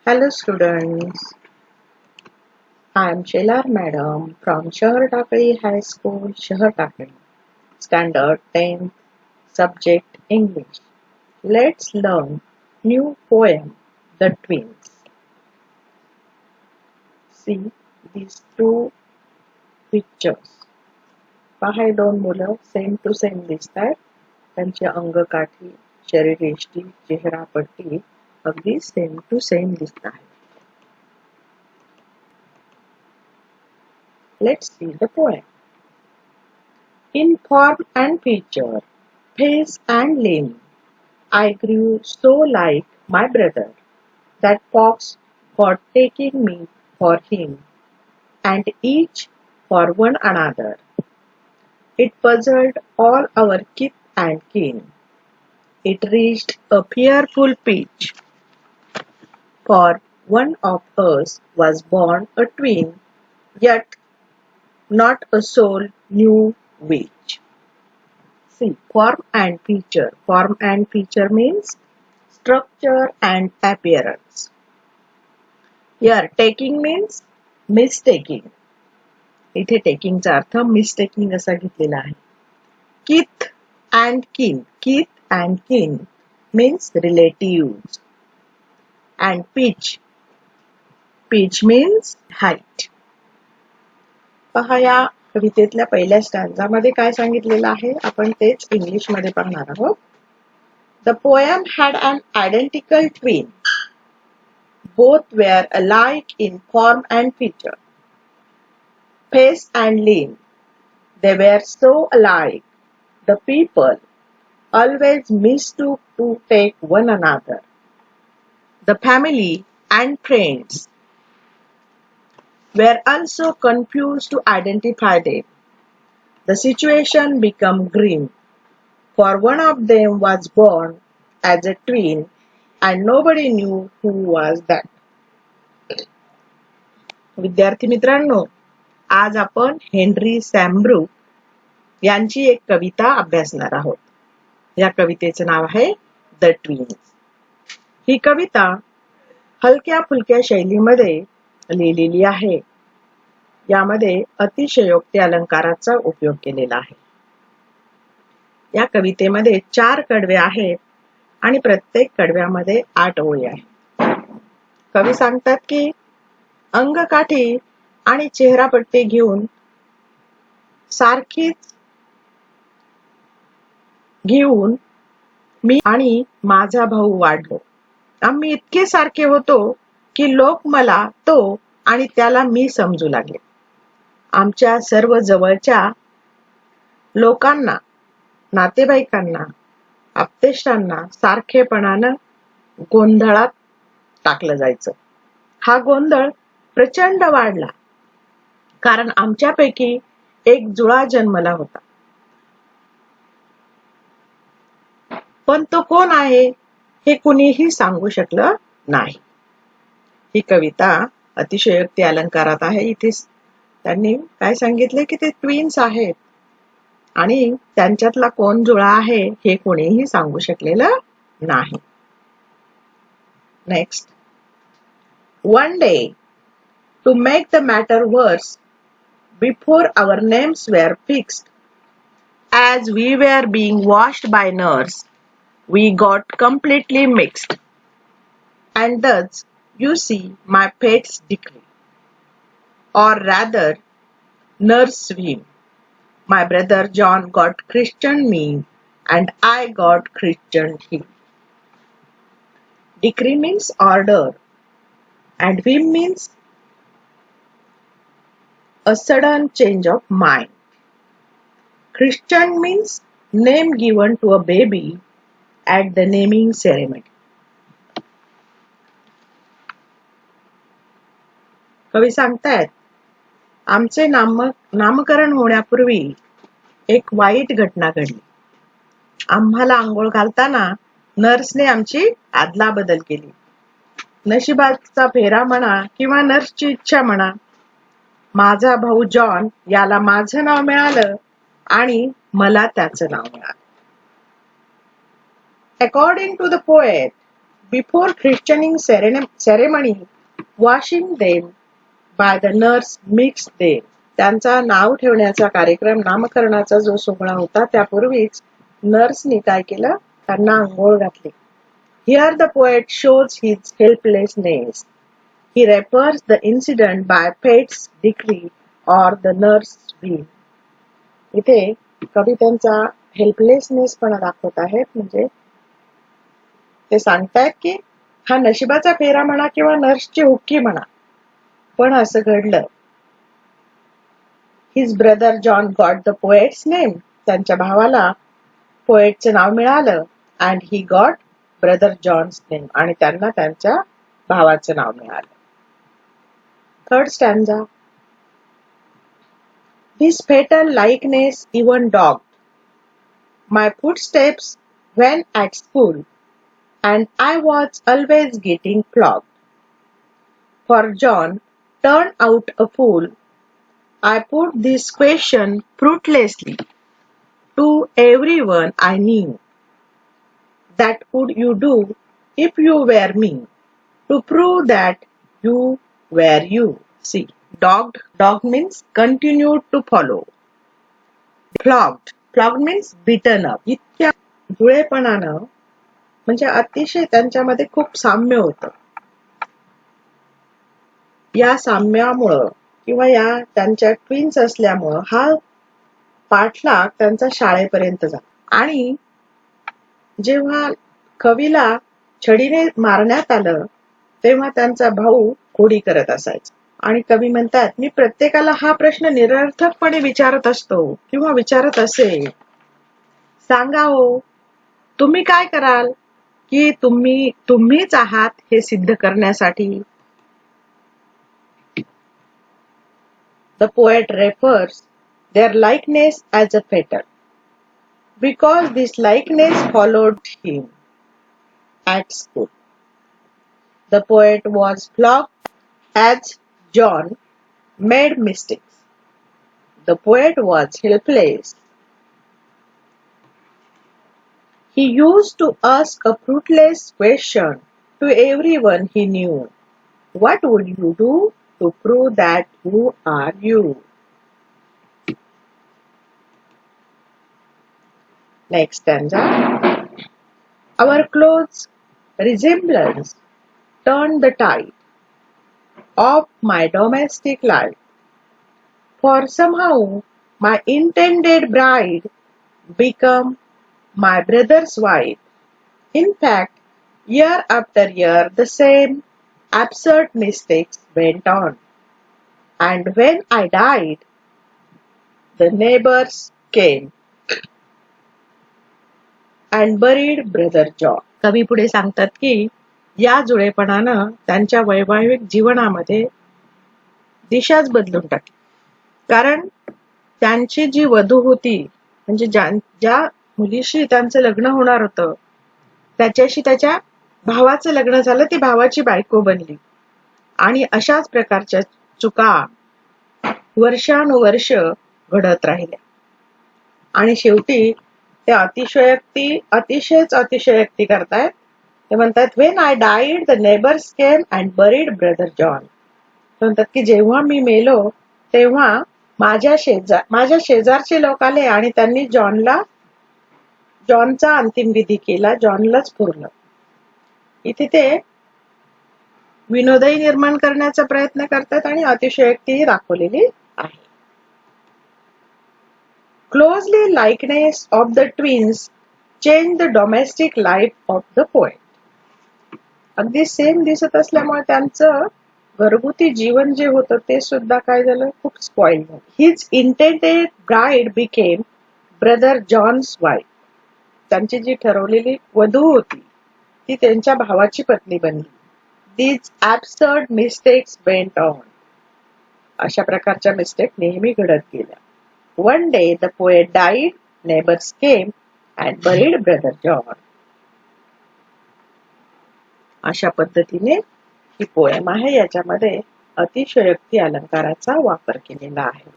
Hello students, I am Shelar Madam from Shahar Takali High School, Shahar Takali, Standard 10th, Subject English. Let's learn new poem, The Twins. See these two pictures. पहा हे दोन मुलं same to same दिसतात. त्यांची अंगकाठी, शरीरयष्टी, चेहरापट्टी अगदी same to same दिसतात. Let's see the poem. In form and feature, face and limb, I grew so like my brother that folks got taking me for him, and each for one another. It puzzled all our kith and kin. It reached a fearful pitch, for one of us was born a twin, yet not a soul knew which. See, form and feature. Form and feature means structure and appearance. Here, taking means mistaking. इथे taking चा अर्थ mistaking असा घेतलेला आहे. Kith and kin. Kith and kin means relatives. And pitch. Pitch means height. पहा या कवितेतल्या पहिल्या स्टँजामध्ये काय सांगितलेलं आहे आपण तेच इंग्लिश मध्ये पाहणार आहोत. The poem had an identical twin. Both were alike in form and feature, face and limb. They were so alike, the people always mistook to take one another. The family and friends were also confused to identify them. The situation became grim, for one of them was born as a twin and nobody knew who was that. विद्यार्थी मित्रांनो, आज आपण Henry सॅम्ब्रूक यांची एक कविता अभ्यासणार आहोत. या कवितेचे नाव आहे द ट्विन्स. ही कविता हलक्या फुलक्या शैलीमध्ये लिहिलेली आहे. यामध्ये अतिशयोक्ती अलंकाराचा उपयोग केलेला आहे. या कवितेमध्ये 4 कडवे आहेत आणि प्रत्येक कडव्यामध्ये 8 ओळी आहेत. कवी सांगतात की अंगकाठी आणि चेहरापट्टी घेऊन सारखीच घेऊन मी आणि माझा भाऊ वाढलो. आम्ही इतके सारखे होतो की लोक मला तो आणि त्याला मी समजू लागले. आमच्या सर्व जवळच्या लोकांना, नातेवाईकांना, आप्तेष्टांना सारखेपणानं गोंधळात टाकलं जायचं. हा गोंधळ प्रचंड वाढला कारण आमच्यापैकी एक जुळा जन्मला होता. पण तो कोण आहे हे कुणीही सांगू शकलं नाही. ही कविता अतिशयोक्ती अलंकारात आहे. इथे त्यांनी काय सांगितले की ते ट्विन्स आहेत आणि त्यांच्यातला कोण जुळा आहे हे कोणीही सांगू शकलेलं नाही. Next. One day, to make the matter worse, before our names were fixed, as we were being washed by nurse, we got completely mixed. And thus, you see my fate's decree. Or rather, nurse him. My brother John got Christian me, and I got Christian him. Decree means order, and whim means a sudden change of mind. Christian means name given to a baby at the naming ceremony. कवी सांगतायत आमचे नामकरण होण्यापूर्वी एक वाईट घटना घडली. आम्हाला आंघोळ घालताना नर्सने आमची आदलाबदल केली. नशिबाचा फेरा म्हणा किंवा नर्सची इच्छा म्हणा, माझा भाऊ जॉन याला माझं नाव मिळालं आणि मला त्याचं नाव मिळालं. According to the poet, Before christening ceremony, washing them by the nurse mixed them. त्यांचा नाव ठेवण्याचा कार्यक्रम, नामकरणाचा जो सोहळा होता त्यापूर्वीच नर्सनी काय केलं, त्यांना आंघोळ घातली. Here the poet shows his helplessness. He refers the incident by fate's decree or the nurse's will. इथे कवी त्यांचा हेल्पलेसनेस पण दाखवत आहेत. म्हणजे ते सांगतायत की हा नशिबाचा फेरा म्हणा किंवा नर्सची हुक्की म्हणा, पण असं घडलं. His brother John got the poet's name. त्यांच्या भावाला पोएटचं नाव मिळालं. And he got brother John's name. आणि त्यांना त्यांच्या भावाचं नाव मिळालं. Third stanza. This fatal likeness even dogged my footsteps when at school, and I was always getting flogged. For John turned out a fool. I put this question fruitlessly to everyone I knew. That would you do if you were me, to prove that you were you? See, dogged means continued to follow. Flogged means beaten up. इतक्या जुळेपणानं म्हणजे अतिशय त्यांच्यामध्ये खूप साम्य होतं. या साम्यामुळं किंवा या त्यांच्या ट्विन्स असल्यामुळं हा पाठलाग त्यांचा शाळेपर्यंत झाला. आणि जेव्हा कवीला छडीने मारण्यात आलं तेव्हा त्यांचा भाऊ खोडी करत असायचा. आणि कवी म्हणतात, मी प्रत्येकाला हा प्रश्न निरर्थकपणे विचारत असतो किंवा विचारत असे, सांगा हो, तुम्ही काय कराल की तुम्हीच आहात हे सिद्ध करण्यासाठी. The poet refers their likeness as a fatal, because this likeness followed him at school. The poet was flogged as John made mistakes. The poet was helpless. He used to ask a fruitless question to everyone he knew. What would you do to prove that you are you? Next stanza. Our close resemblance turned the tide of my domestic life. For somehow my intended bride became my brother's wife. In fact, year after year the same absurd mistakes went on. And when I died, the neighbors came and buried brother John. कवी पुढे सांगतात की या जुळेपणानं त्यांच्या वैवाहिक जीवनामध्ये दिशाच बदलून टाकली. कारण त्यांची जी वधू होती, म्हणजे ज्या मुलीशी त्यांचं लग्न होणार होतं त्याच्याशी त्याच्या भावाचं लग्न झालं, ती भावाची बायको बनली. आणि अशाच प्रकारच्या चुका वर्षानुवर्ष घडत राहिल्या. आणि शेवटी ते अतिशयोक्ती करतायत. ते म्हणतात, when I died the neighbours came and buried brother John. म्हणतात की जेव्हा मी मेलो तेव्हा माझ्या शेजारचे लोक आले आणि त्यांनी जॉनचा अंतिम विधी केला, जॉनलाच पुरलं. इथे ते विनोदही निर्माण करण्याचा प्रयत्न करतात आणि अतिशयोक्तीही दाखवलेली आहे. Closely likeness of the twins changed the domestic life of the poet. अगदी सेम दिसत असल्यामुळे त्यांचं घरगुती जीवन जे होतं ते सुद्धा काय झालं, खूप स्पॉइल झालं. His intended bride became brother John's wife. त्यांची जी ठरवलेली वधू होती ती त्यांच्या भावाची पत्नी बनली. These absurd mistakes went on. अशा प्रकारच्या मिस्टेक नेहमी घडत गेल्या. One day the poet died, neighbors came and buried brother John. अशा पद्धतीने ही पोएम आहे. याच्यामध्ये अतिशयोक्ती अलंकाराचा वापर केलेला आहे.